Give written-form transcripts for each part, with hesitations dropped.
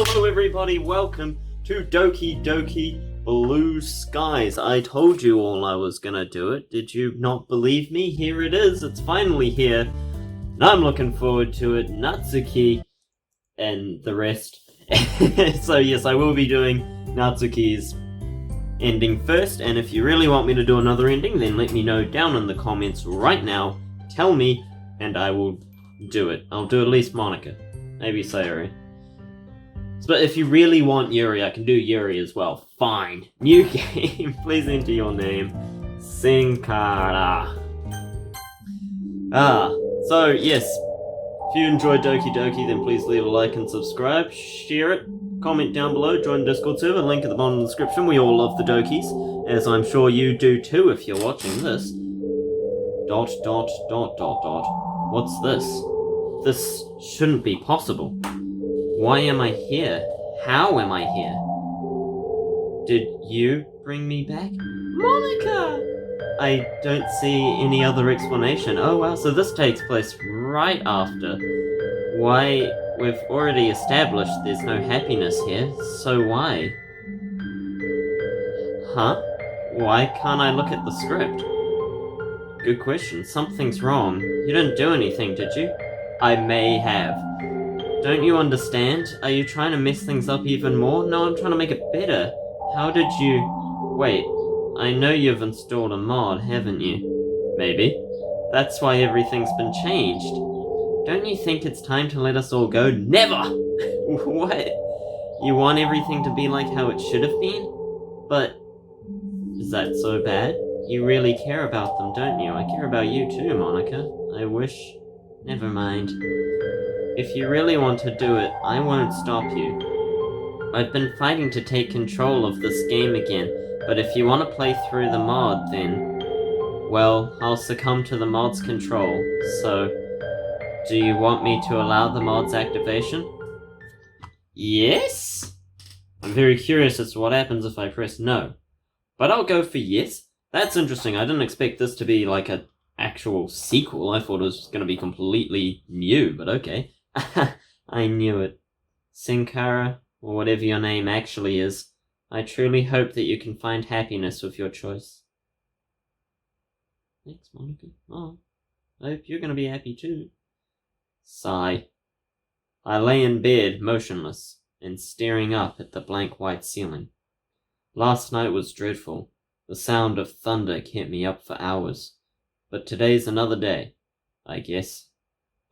Hello everybody, welcome to Doki Doki Blue Skies. I told you all I was gonna do it. Did you not believe me? Here it is, it's finally here. And I'm looking forward to it. Natsuki and the rest. So yes, I will be doing Natsuki's ending first, and if you really want me to do another ending, then let me know down in the comments right now. Tell me, and I will do it. I'll do at least Monica. Maybe Sayori. But if you really want Yuri, I can do Yuri as well. Fine. New game. Please enter your name. Senkara. So yes. If you enjoyed Doki Doki, then please leave a like and subscribe. Share it. Comment down below. Join the Discord server. Link at the bottom of the description. We all love the Dokis, as I'm sure you do too if you're watching this. ... What's this? This shouldn't be possible. Why am I here? How am I here? Did you bring me back? Monica! I don't see any other explanation. Oh wow, so this takes place right after. Why, we've already established there's no happiness here, so why? Huh? Why can't I look at the script? Good question. Something's wrong. You didn't do anything, did you? I may have. Don't you understand? Are you trying to mess things up even more? No, I'm trying to make it better. How did you... Wait, I know you've installed a mod, haven't you? Maybe. That's why everything's been changed. Don't you think it's time to let us all go? Never! What? You want everything to be like how it should have been? But... is that so bad? You really care about them, don't you? I care about you too, Monica. I wish... Never mind. If you really want to do it, I won't stop you. I've been fighting to take control of this game again, but if you want to play through the mod, then... well, I'll succumb to the mod's control, so... do you want me to allow the mod's activation? Yes? I'm very curious as to what happens if I press no. But I'll go for yes. That's interesting, I didn't expect this to be like a actual sequel. I thought it was going to be completely new, but okay. I knew it. Senkara, or whatever your name actually is, I truly hope that you can find happiness with your choice. Thanks, Monica. Oh, I hope you're going to be happy too. Sigh. I lay in bed, motionless, and staring up at the blank white ceiling. Last night was dreadful. The sound of thunder kept me up for hours. But today's another day, I guess.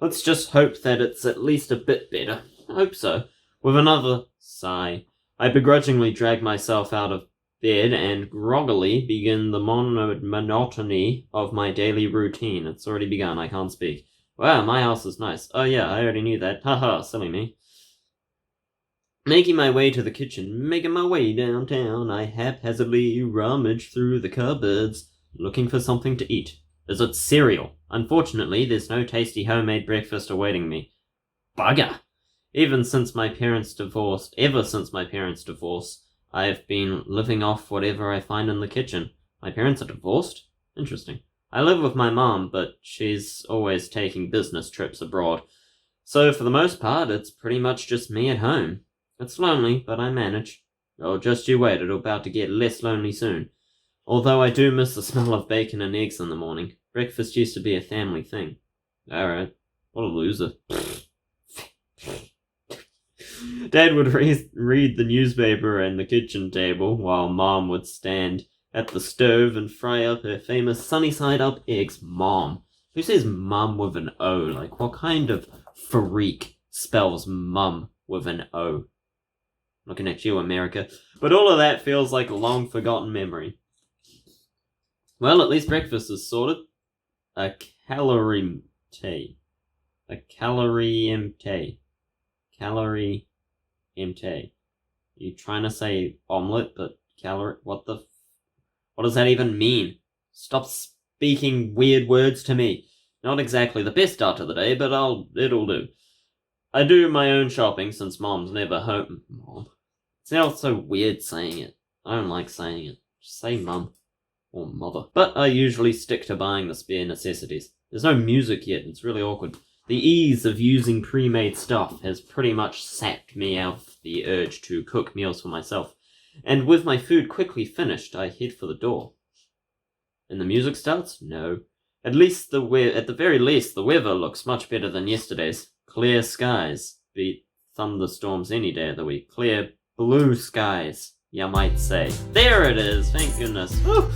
Let's just hope that it's at least a bit better. I hope so. With another sigh, I begrudgingly drag myself out of bed and groggily begin the monotony of my daily routine. It's already begun, I can't speak. Wow, my house is nice. Oh yeah, I already knew that. Haha, silly me. Making my way to the kitchen, making my way downtown, I haphazardly rummage through the cupboards, looking for something to eat. Is it cereal? Unfortunately, there's no tasty homemade breakfast awaiting me. Bugger! Ever since my parents' divorce, I've been living off whatever I find in the kitchen. My parents are divorced? Interesting. I live with my mom, but she's always taking business trips abroad. So for the most part, it's pretty much just me at home. It's lonely, but I manage. Oh, just you wait, it'll about to get less lonely soon. Although I do miss the smell of bacon and eggs in the morning. Breakfast used to be a family thing. Alright. What a loser. Dad would read the newspaper at the kitchen table, while Mom would stand at the stove and fry up her famous sunny-side-up eggs. Mom. Who says mum with an O? Like, what kind of freak spells mum with an O? Looking at you, America. But all of that feels like a long-forgotten memory. Well, at least breakfast is sorted. A calorie empty. You trying to say omelette, but what does that even mean? Stop speaking weird words to me. Not exactly the best start to the day, but it'll do. I do my own shopping since Mom's never home. Mom. It sounds so weird saying it. I don't like saying it. Just say Mum. Or Mother. But I usually stick to buying the spare necessities. There's no music yet, it's really awkward. The ease of using pre-made stuff has pretty much sapped me of the urge to cook meals for myself, and with my food quickly finished, I head for the door. And the music starts? No. At the very least, the weather looks much better than yesterday's. Clear skies. Beat thunderstorms any day of the week. Clear blue skies, you might say. There it is, thank goodness. Whew.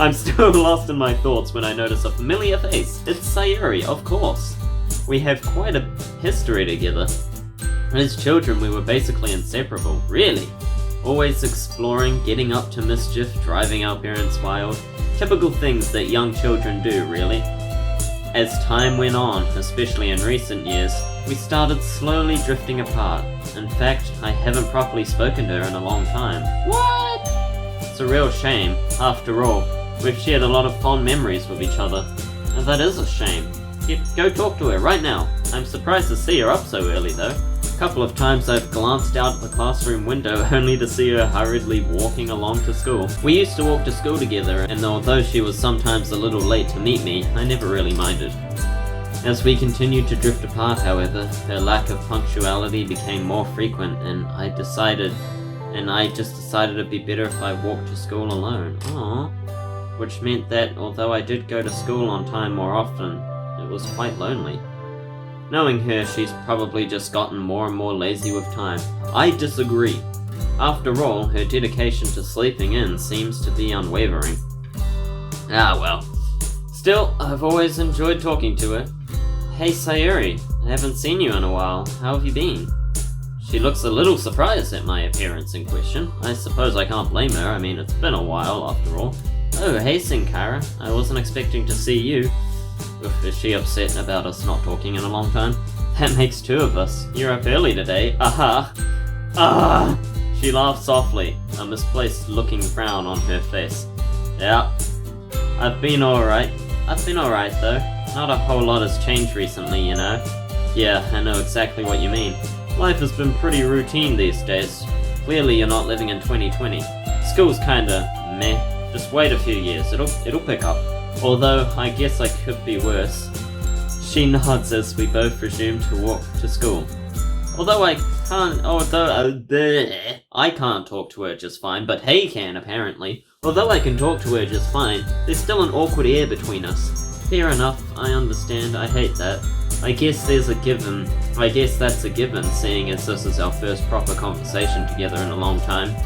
I'm still lost in my thoughts when I notice a familiar face. It's Sayuri, of course. We have quite a history together. As children, we were basically inseparable. Really. Always exploring, getting up to mischief, driving our parents wild. Typical things that young children do, really. As time went on, especially in recent years, we started slowly drifting apart. In fact, I haven't properly spoken to her in a long time. What? It's a real shame. After all, we've shared a lot of fond memories with each other. And that is a shame. Go talk to her right now. I'm surprised to see her up so early, though. A couple of times I've glanced out the classroom window only to see her hurriedly walking along to school. We used to walk to school together, and although she was sometimes a little late to meet me, I never really minded. As we continued to drift apart, however, her lack of punctuality became more frequent, and I just decided it'd be better if I walked to school alone. Aww. Which meant that, although I did go to school on time more often, it was quite lonely. Knowing her, she's probably just gotten more and more lazy with time. I disagree. After all, her dedication to sleeping in seems to be unwavering. Ah well. Still, I've always enjoyed talking to her. Hey Sayuri, I haven't seen you in a while. How have you been? She looks a little surprised at my appearance in question. I suppose I can't blame her, I mean it's been a while after all. Oh, hey Senkara, I wasn't expecting to see you. Is she upset about us not talking in a long time? That makes two of us. You're up early today. Aha! Ah! She laughed softly, a misplaced looking frown on her face. Yeah. I've been alright though. Not a whole lot has changed recently, you know. Yeah, I know exactly what you mean. Life has been pretty routine these days. Clearly you're not living in 2020. School's kinda meh. Just wait a few years, it'll pick up. Although, I guess I could be worse. She nods as we both resume to walk to school. I can't talk to her just fine, but Hay can, apparently. Although I can talk to her just fine, there's still an awkward air between us. Fair enough, I understand, I hate that. I guess that's a given, seeing as this is our first proper conversation together in a long time.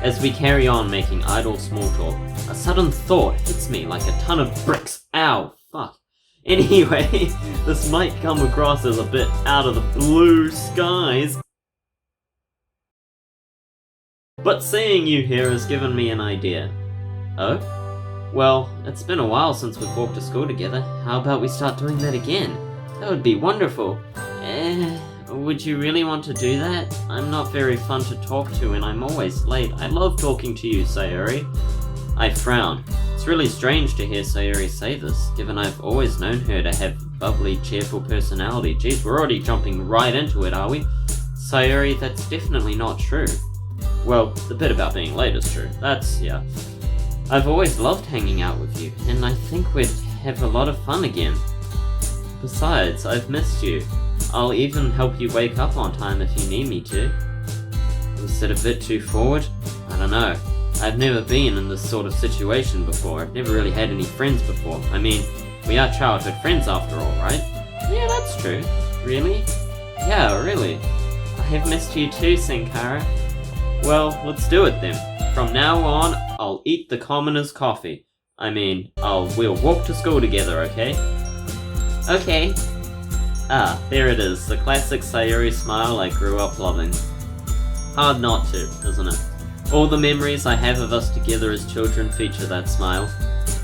As we carry on making idle small talk, a sudden thought hits me like a ton of bricks. Ow, fuck. Anyway, this might come across as a bit out of the blue skies, but seeing you here has given me an idea. Oh? Well, it's been a while since we've walked to school together. How about we start doing that again? That would be wonderful. Would you really want to do that? I'm not very fun to talk to and I'm always late. I love talking to you, Sayuri. I frown. It's really strange to hear Sayuri say this, given I've always known her to have a bubbly, cheerful personality. Geez, we're already jumping right into it, are we? Sayuri, that's definitely not true. Well, the bit about being late is true. Yeah. I've always loved hanging out with you, and I think we'd have a lot of fun again. Besides, I've missed you. I'll even help you wake up on time if you need me to. Is it a bit too forward? I don't know. I've never been in this sort of situation before. I've never really had any friends before. I mean, we are childhood friends after all, right? Yeah, that's true. Really? Yeah, really. I have missed you too, Senkara. Well, let's do it then. From now on, I'll eat the commoner's coffee. We'll walk to school together, okay? Okay. Ah, there it is, the classic Sayuri smile I grew up loving. Hard not to, isn't it? All the memories I have of us together as children feature that smile.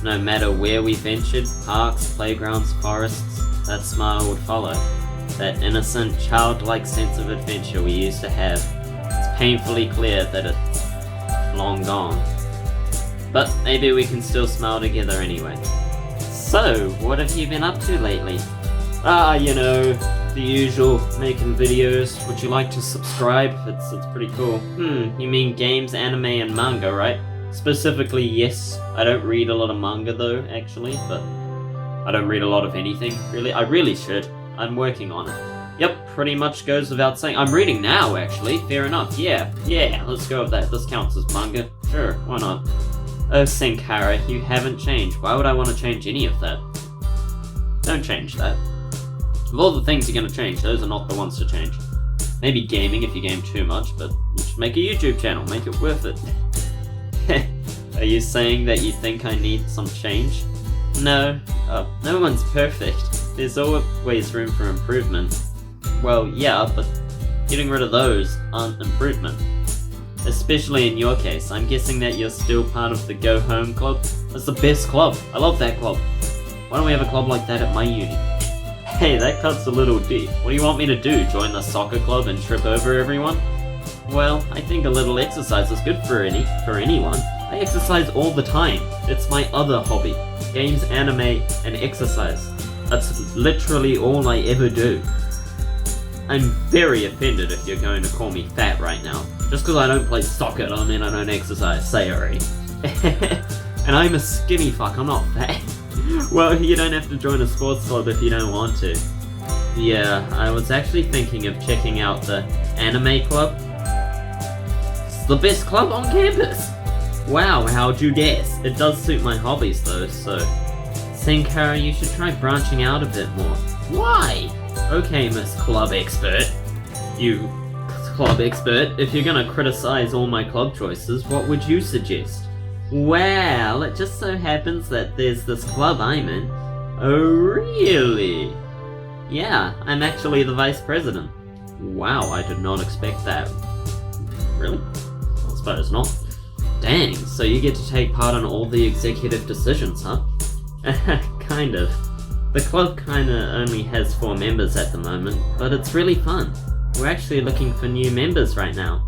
No matter where we ventured, parks, playgrounds, forests, that smile would follow. That innocent, childlike sense of adventure we used to have. It's painfully clear that it's long gone. But maybe we can still smile together anyway. So, what have you been up to lately? The usual, making videos. Would you like to subscribe? It's pretty cool. You mean games, anime, and manga, right? Specifically, yes. I don't read a lot of manga though, actually, but I don't read a lot of anything, really. I really should. I'm working on it. Yep, pretty much goes without saying. I'm reading now, actually. Fair enough. Yeah, let's go with that. This counts as manga. Sure, why not? Oh, Senkara, you haven't changed. Why would I want to change any of that? Don't change that. Of all the things you're going to change, those are not the ones to change. Maybe gaming if you game too much, but you should make a YouTube channel. Make it worth it. Are you saying that you think I need some change? No. No one's perfect. There's always room for improvement. Well, yeah, but getting rid of those aren't improvement. Especially in your case. I'm guessing that you're still part of the Go Home Club. That's the best club. I love that club. Why don't we have a club like that at my uni? Hey, that cut's a little deep. What do you want me to do? Join the soccer club and trip over everyone? Well, I think a little exercise is good for anyone. I exercise all the time. It's my other hobby. Games, anime, and exercise. That's literally all I ever do. I'm very offended if you're going to call me fat right now. Just because I don't play soccer don't mean I don't exercise, sorry. And I'm a skinny fuck, I'm not fat. Well, you don't have to join a sports club if you don't want to. Yeah, I was actually thinking of checking out the anime club. It's the best club on campus! Wow, how'd you guess? It does suit my hobbies though, so... Senkara, you should try branching out a bit more. Why? Okay, Miss Club Expert. You club expert, if you're gonna criticize all my club choices, what would you suggest? Well, it just so happens that there's this club I'm in. Oh, really? Yeah, I'm actually the vice president. Wow, I did not expect that. Really? I suppose not. Dang, so you get to take part in all the executive decisions, huh? Kind of. The club kinda only has 4 members at the moment, but it's really fun. We're actually looking for new members right now.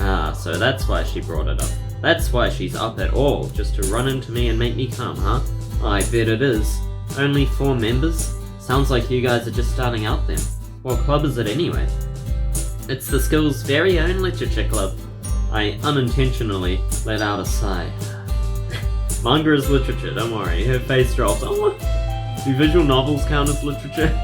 Ah, so that's why she brought it up. That's why she's up at all, just to run into me and make me come, huh? I bet it is. Only 4 members? Sounds like you guys are just starting out then. What club is it anyway? It's the school's very own literature club. I unintentionally let out a sigh. Manga is literature, don't worry. Her face dropped. Oh, do visual novels count as literature?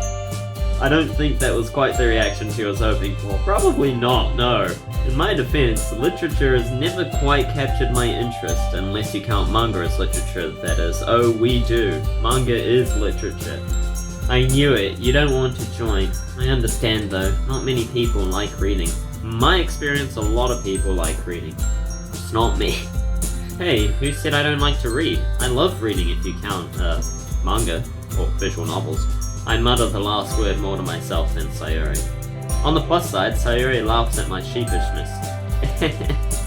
I don't think that was quite the reaction she was hoping for. Probably not, no. In my defense, literature has never quite captured my interest, unless you count manga as literature, that is. Oh, we do. Manga is literature. I knew it. You don't want to join. I understand though. Not many people like reading. In my experience, a lot of people like reading. It's not me. Hey, who said I don't like to read? I love reading if you count, manga, or visual novels. I mutter the last word more to myself than Sayori. On the plus side, Sayori laughs at my sheepishness.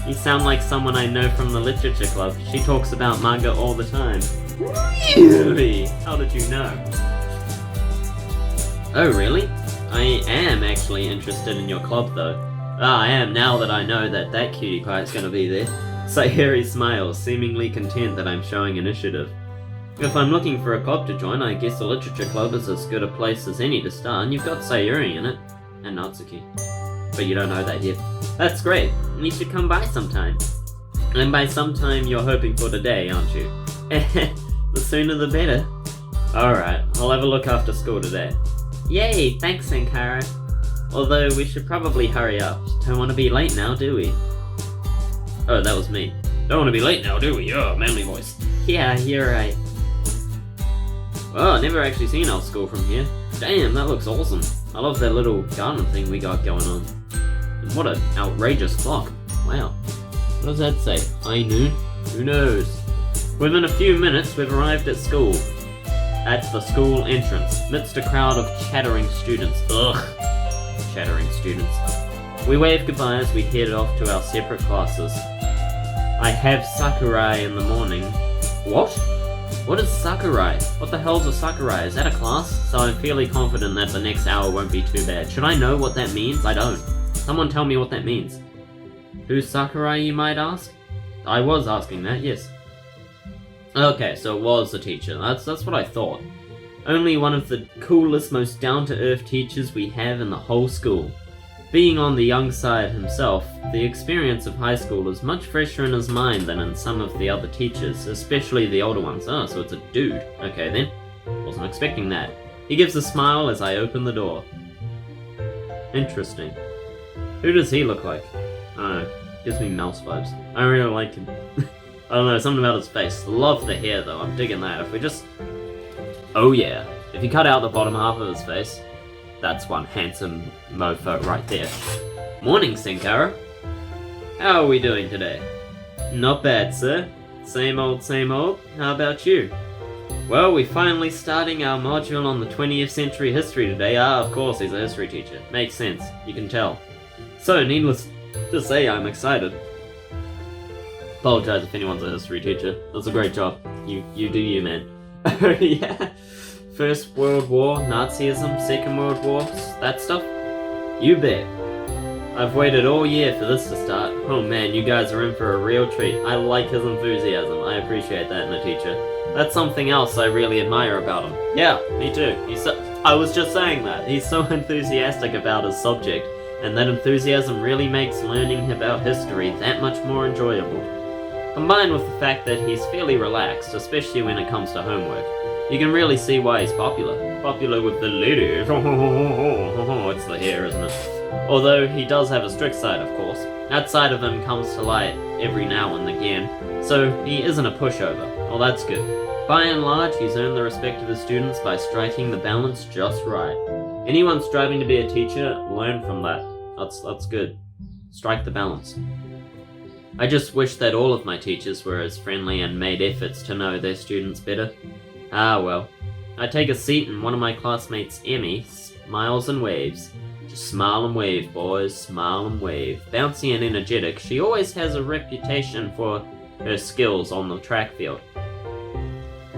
You sound like someone I know from the literature club. She talks about manga all the time. Really? How did you know? Oh, really? I am actually interested in your club, though. I am now that I know that cutie pie is gonna be there. Sayori smiles, seemingly content that I'm showing initiative. If I'm looking for a club to join, I guess the literature club is as good a place as any to start, and you've got Sayori in it. And Natsuki. But you don't know that yet. That's great, and you should come by sometime. And by sometime you're hoping for today, aren't you? The sooner the better. Alright, I'll have a look after school today. Yay, thanks Senkara. Although we should probably hurry up. Don't want to be late now, do we? Oh, that was me. Don't want to be late now, do we? Oh, manly voice. Yeah, you're right. Oh, I've never actually seen our school from here. Damn, that looks awesome. I love that little garden thing we got going on. And what an outrageous clock. Wow. What does that say? High noon? Who knows? Within a few minutes, we've arrived at school. At the school entrance, amidst a crowd of chattering students. Ugh. Chattering students. We waved goodbye as we headed off to our separate classes. I have Sakurai in the morning. What? What is Sakurai? What the hell's a Sakurai? Is that a class? So I'm fairly confident that the next hour won't be too bad. Should I know what that means? I don't. Someone tell me what that means. Who's Sakurai, you might ask? I was asking that, yes. Okay, so it was the teacher. That's what I thought. Only one of the coolest, most down-to-earth teachers we have in the whole school. Being on the young side himself, the experience of high school is much fresher in his mind than in some of the other teachers, especially the older ones. Oh, so it's a dude. Okay then. Wasn't expecting that. He gives a smile as I open the door. Interesting. Who does he look like? I don't know. Gives me mouse vibes. I don't really like him. I don't know, something about his face. Love the hair though, I'm digging that. If we just... Oh yeah. If you cut out the bottom half of his face, that's one handsome mofo right there. Morning, Senkara. How are we doing today? Not bad, sir. Same old, same old. How about you? Well, we're finally starting our module on the 20th century history today. Ah, of course, he's a history teacher. Makes sense. You can tell. So, needless to say, I'm excited. Apologize if anyone's a history teacher. That's a great job. You do you, man. Oh, yeah. First World War, Nazism, Second World War, that stuff? You bet. I've waited all year for this to start. Oh man, you guys are in for a real treat. I like his enthusiasm. I appreciate that in a teacher. That's something else I really admire about him. Yeah, me too. I was just saying that. He's so enthusiastic about his subject, and that enthusiasm really makes learning about history that much more enjoyable. Combined with the fact that he's fairly relaxed, especially when it comes to homework. You can really see why he's popular. Popular with the ladies. It's the hair, isn't it? Although he does have a strict side, of course. That side of him comes to light every now and again, so he isn't a pushover. Well, that's good. By and large, he's earned the respect of his students by striking the balance just right. Anyone striving to be a teacher, learn from that. That's good. Strike the balance. I just wish that all of my teachers were as friendly and made efforts to know their students better. Ah well. I take a seat and one of my classmates, Emmy, smiles and waves. Just smile and wave, boys, smile and wave. Bouncy and energetic, she always has a reputation for her skills on the track field.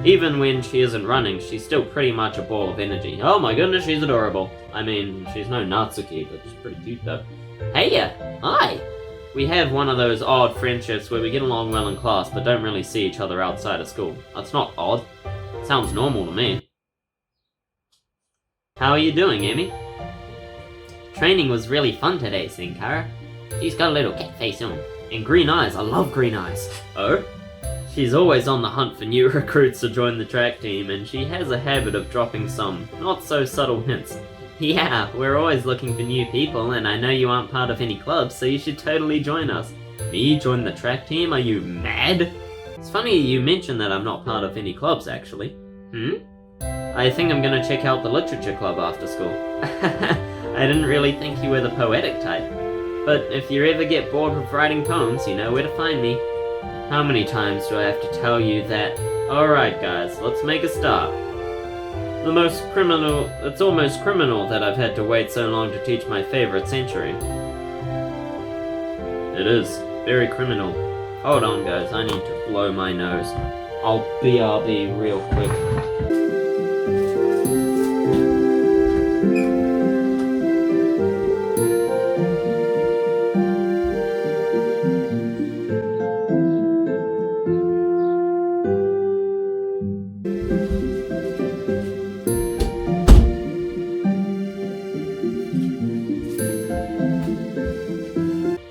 Even when she isn't running, she's still pretty much a ball of energy. Oh my goodness, she's adorable. I mean, she's no Natsuki, but she's pretty cute though. Heya! Hi! We have one of those odd friendships where we get along well in class, but don't really see each other outside of school. That's not odd. It sounds normal to me. How are you doing, Emmy? Training was really fun today, Senkara. She's got a little cat face on. And green eyes, I love green eyes. Oh? She's always on the hunt for new recruits to join the track team, and she has a habit of dropping some not-so-subtle hints. Yeah, we're always looking for new people, and I know you aren't part of any clubs, so you should totally join us. Me join the track team? Are you mad? It's funny you mention that I'm not part of any clubs, actually. I think I'm gonna check out the literature club after school. I didn't really think you were the poetic type. But if you ever get bored with writing poems, you know where to find me. How many times do I have to tell you that? Alright guys, let's make a start. It's almost criminal that I've had to wait so long to teach my favorite century. It is. Very criminal. Hold on guys, I need to blow my nose. I'll BRB real quick.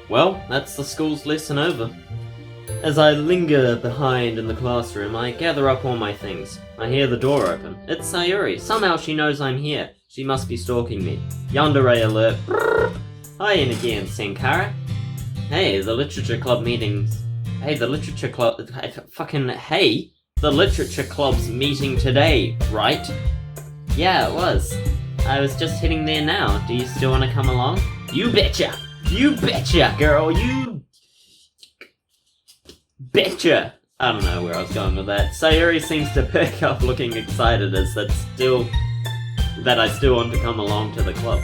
Well, that's the school's lesson over. As I linger behind in the classroom, I gather up all my things. I hear the door open. It's Sayuri. Somehow she knows I'm here. She must be stalking me. Yandere alert. Brrr. Hi in again, Senkara. Hey, the literature club meetings. Hey, the literature club. The literature club's meeting today, right? Yeah, it was. I was just heading there now. Do you still want to come along? You betcha! You betcha, girl, you betcha! I don't know where I was going with that. Sayuri seems to perk up looking excited as that I still want to come along to the club.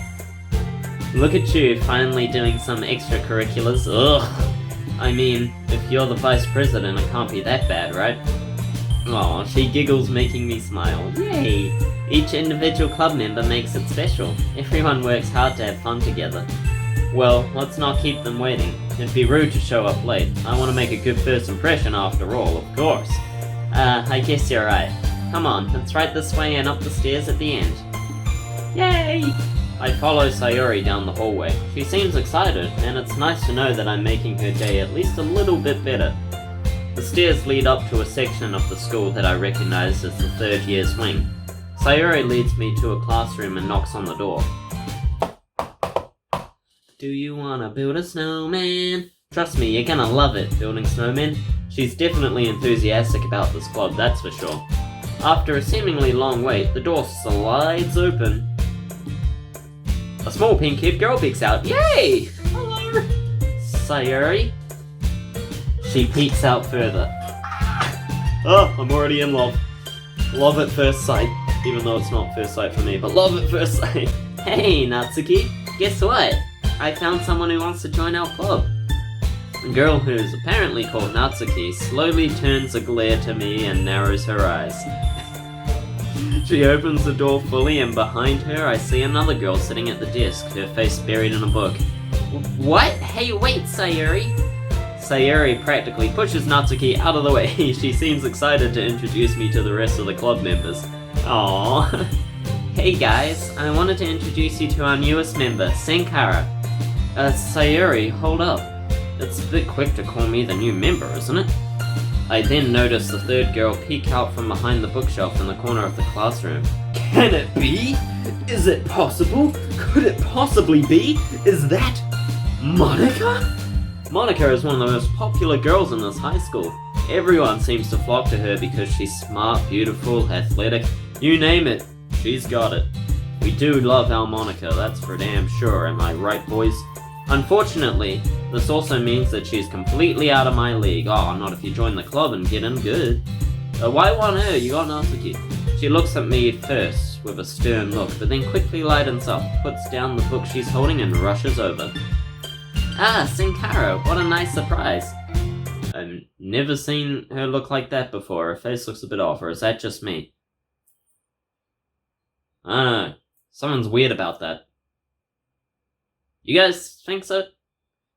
Look at you, finally doing some extracurriculars. Ugh! I mean, if you're the vice president, it can't be that bad, right? Aw, she giggles, making me smile. Yay! Each individual club member makes it special. Everyone works hard to have fun together. Well, let's not keep them waiting. It'd be rude to show up late. I want to make a good first impression after all, of course. I guess you're right. Come on, it's right this way and up the stairs at the end. Yay! I follow Sayuri down the hallway. She seems excited, and it's nice to know that I'm making her day at least a little bit better. The stairs lead up to a section of the school that I recognize as the third year's wing. Sayori leads me to a classroom and knocks on the door. Do you wanna build a snowman? Trust me, you're gonna love it, building snowmen. She's definitely enthusiastic about this club, that's for sure. After a seemingly long wait, the door slides open. A small pink-haired girl peeks out. Yay! Hello! Sayori? She peeks out further. Oh, I'm already in love. Love at first sight. Even though it's not first sight for me, but love at first sight. Hey, Natsuki. Guess what? I found someone who wants to join our club. The girl, who's apparently called Natsuki, slowly turns a glare to me and narrows her eyes. She opens the door fully, and behind her I see another girl sitting at the desk, her face buried in a book. What? Hey, wait, Sayori! Sayori practically pushes Natsuki out of the way. She seems excited to introduce me to the rest of the club members. Aww. Hey guys, I wanted to introduce you to our newest member, Senkara. Sayori, hold up. It's a bit quick to call me the new member, isn't it? I then notice the third girl peek out from behind the bookshelf in the corner of the classroom. Can it be? Is it possible? Could it possibly be? Is that Monica? Monica is one of the most popular girls in this high school. Everyone seems to flock to her because she's smart, beautiful, athletic, you name it, she's got it. We do love our Monica, that's for damn sure, am I right, boys? Unfortunately, this also means that she's completely out of my league. Oh, not if you join the club and get in good. Why want her? You got Natsuki. She looks at me first with a stern look, but then quickly lightens up, puts down the book she's holding and rushes over. Ah, Senkara, what a nice surprise. I've never seen her look like that before. Her face looks a bit off, or is that just me? I don't know. Something's weird about that. You guys think so?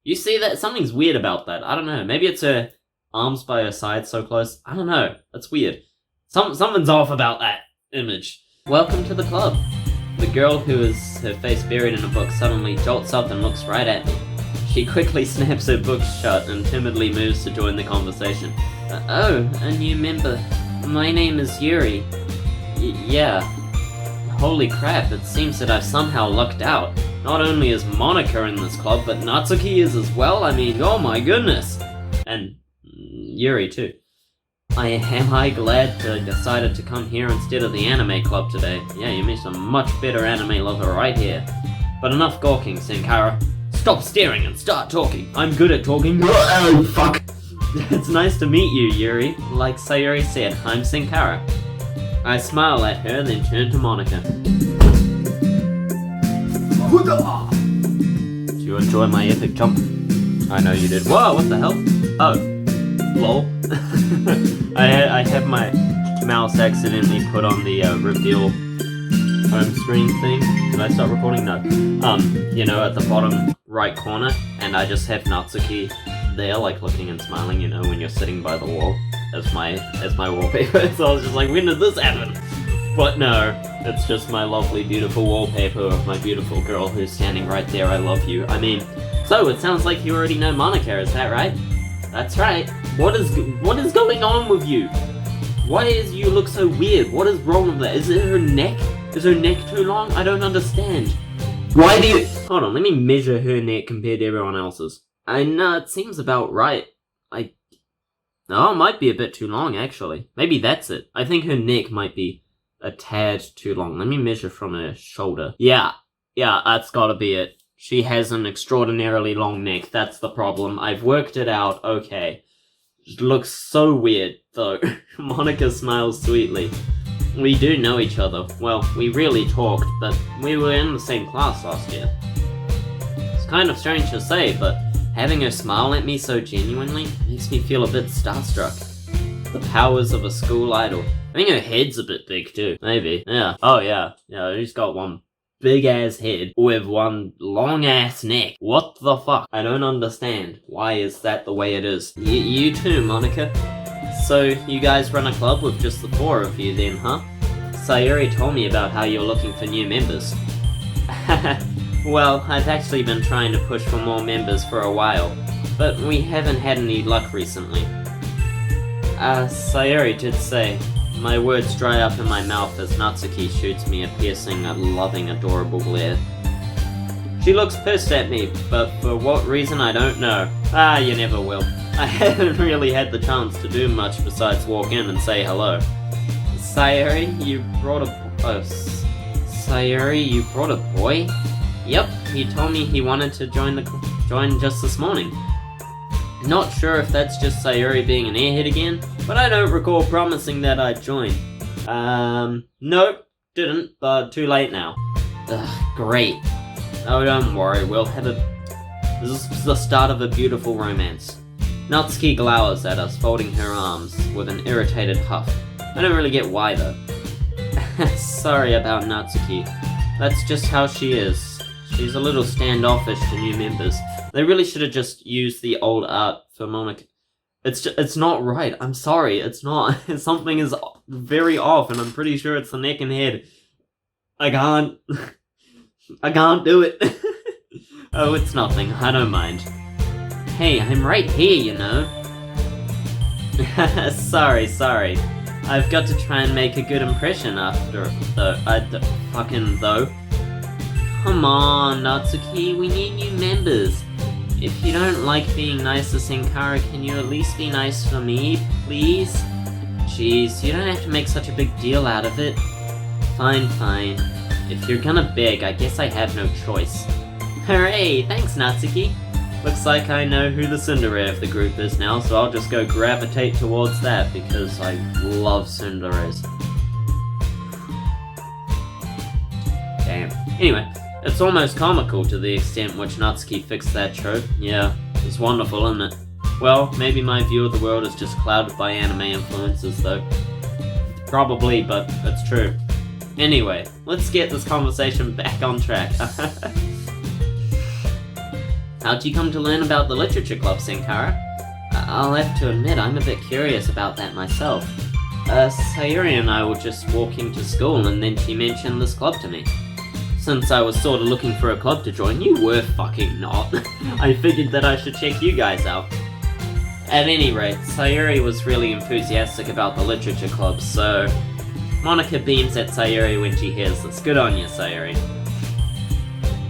You see that? Something's weird about that. I don't know. Maybe it's her arms by her side so close. I don't know. That's weird. Something's off about that image. Welcome to the club. The girl who has her face buried in a book suddenly jolts up and looks right at me. She quickly snaps her book shut and timidly moves to join the conversation. Oh, a new member. My name is Yuri. Yeah. Holy crap, it seems that I've somehow lucked out. Not only is Monica in this club, but Natsuki is as well. I mean, oh my goodness! And Yuri too. Am I glad I decided to come here instead of the anime club today. Yeah, you made a much better anime lover right here. But enough gawking, Senkara. Stop staring and start talking. I'm good at talking. Oh, fuck! It's nice to meet you, Yuri. Like Sayori said, I'm Senkara. I smile at her, then turn to Monica. Did you enjoy my epic jump? I know you did. Whoa, what the hell? Oh. Lol. I had my mouse accidentally put on the reveal home screen thing. Did I start recording? No. You know, at the bottom right corner, and I just have Natsuki there, like looking and smiling, you know, when you're sitting by the wall as my wallpaper. So I was just like, when did this happen? But no, it's just my lovely, beautiful wallpaper of my beautiful girl who's standing right there. I love you. I mean, so it sounds like you already know Monica, is that right? That's right. What is going on with you? Why is you look so weird? What is wrong with that? Is it her neck? Is her neck too long? I don't understand. Why do you... Hold on, let me measure her neck compared to everyone else's. I know, it seems about right. Oh, it might be a bit too long, actually. Maybe that's it. I think her neck might be a tad too long. Let me measure from her shoulder. Yeah, that's gotta be it. She has an extraordinarily long neck. That's the problem. I've worked it out. Okay. It looks so weird, though. Monica smiles sweetly. We do know each other. Well, we really talked, but we were in the same class last year. It's kind of strange to say, but having her smile at me so genuinely makes me feel a bit starstruck. The powers of a school idol. I think her head's a bit big too. Maybe. Yeah. Oh yeah. Yeah, she's got one big ass head with one long ass neck. What the fuck? I don't understand. Why is that the way it is? You too, Monica. So, you guys run a club with just the four of you then, huh? Sayori told me about how you're looking for new members. Well, I've actually been trying to push for more members for a while, but we haven't had any luck recently. Sayori did say, My words dry up in my mouth as Natsuki shoots me a piercing, loving, adorable glare. She looks pissed at me, but for what reason I don't know. You never will. I haven't really had the chance to do much besides walk in and say hello. Sayuri, you brought a boy? Yep, he told me he wanted to join just this morning. Not sure if that's just Sayuri being an airhead again, but I don't recall promising that I'd join. Nope, didn't, but too late now. Ugh, great. Oh, don't worry, this is the start of a beautiful romance. Natsuki glowers at us, folding her arms with an irritated huff. I don't really get why though. Sorry about Natsuki. That's just how she is. She's a little standoffish to new members. They really should have just used the old art for Monica. It's not right. I'm sorry. It's not. Something is very off, and I'm pretty sure it's the neck and head. I can't do it. Oh, it's nothing. I don't mind. Hey, I'm right here, you know. Sorry. I've got to try and make a good impression after, though. Come on, Natsuki, we need new members. If you don't like being nice to Senkara, can you at least be nice for me, please? Jeez, you don't have to make such a big deal out of it. Fine. If you're gonna beg, I guess I have no choice. Hooray, thanks Natsuki. Looks like I know who the tsundere of the group is now, so I'll just go gravitate towards that because I love tsunderes. Damn. Anyway, it's almost comical to the extent which Natsuki fixed that trope. Yeah, it's wonderful, isn't it? Well, maybe my view of the world is just clouded by anime influences, though. Probably, but it's true. Anyway, let's get this conversation back on track. How'd you come to learn about the literature club, Senkara? I'll have to admit, I'm a bit curious about that myself. Sayuri and I were just walking to school and then she mentioned this club to me. Since I was sort of looking for a club to join, you were fucking not. I figured that I should check you guys out. At any rate, Sayuri was really enthusiastic about the literature club, so Monica beams at Sayuri when she hears this. Good on you, Sayuri.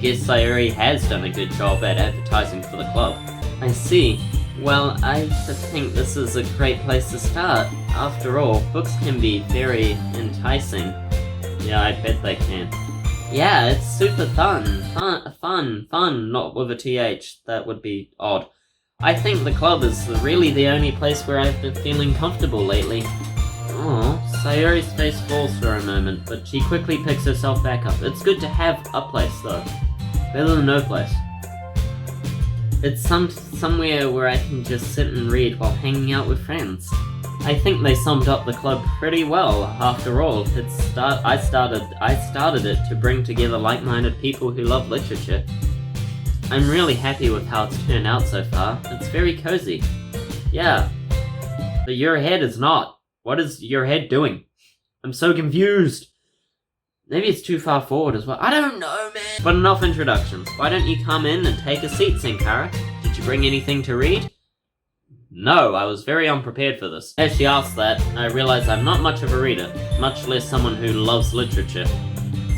Guess Sayuri has done a good job at advertising for the club. I see. Well, I think this is a great place to start. After all, books can be very enticing. Yeah, I bet they can. Yeah, it's super fun, not with a TH. That would be odd. I think the club is really the only place where I've been feeling comfortable lately. Oh, Sayuri's face falls for a moment, but she quickly picks herself back up. It's good to have a place, though. Better than no place. It's somewhere where I can just sit and read while hanging out with friends. I think they summed up the club pretty well. After all, I started it to bring together like-minded people who love literature. I'm really happy with how it's turned out so far. It's very cozy. Yeah, but your head is not. What is your head doing? I'm so confused. Maybe it's too far forward as well. I don't know, man. But enough introductions. Why don't you come in and take a seat, Senkara? Did you bring anything to read? No, I was very unprepared for this. As she asked that, I realized I'm not much of a reader, much less someone who loves literature.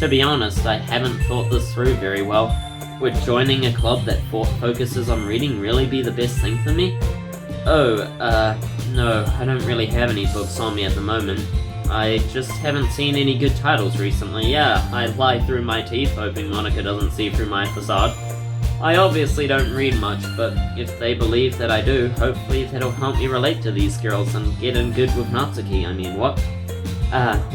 To be honest, I haven't thought this through very well. Would joining a club that focuses on reading really be the best thing for me? No, I don't really have any books on me at the moment. I just haven't seen any good titles recently. Yeah, I lie through my teeth hoping Monica doesn't see through my facade. I obviously don't read much, but if they believe that I do, hopefully that'll help me relate to these girls and get in good with Natsuki, I mean, what?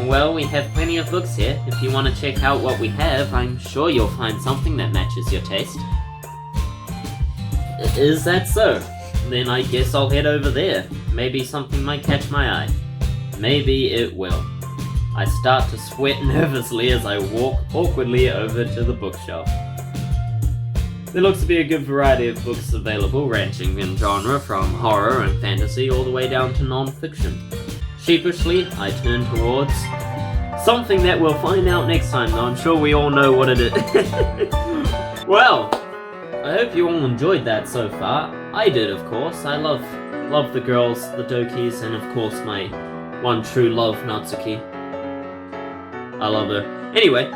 Well, we have plenty of books here. If you want to check out what we have, I'm sure you'll find something that matches your taste. Is that so? Then I guess I'll head over there. Maybe something might catch my eye. Maybe it will. I start to sweat nervously as I walk awkwardly over to the bookshelf. There looks to be a good variety of books available, ranging in genre from horror and fantasy all the way down to non-fiction. Sheepishly, I turn towards something that we'll find out next time, though I'm sure we all know what it is. Well, I hope you all enjoyed that so far. I did, of course. I love the girls, the Dokis, and of course my One true love, Natsuki. I love her. Anyway,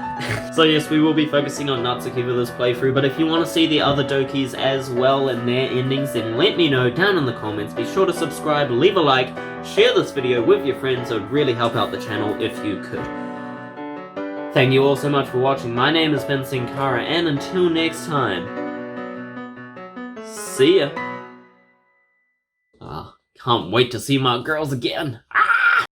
so yes, we will be focusing on Natsuki for this playthrough, but if you want to see the other Dokis as well and their endings, then let me know down in the comments. Be sure to subscribe, leave a like, share this video with your friends. It would really help out the channel if you could. Thank you all so much for watching. My name has been Senkara, and until next time, see ya. Can't wait to see my girls again.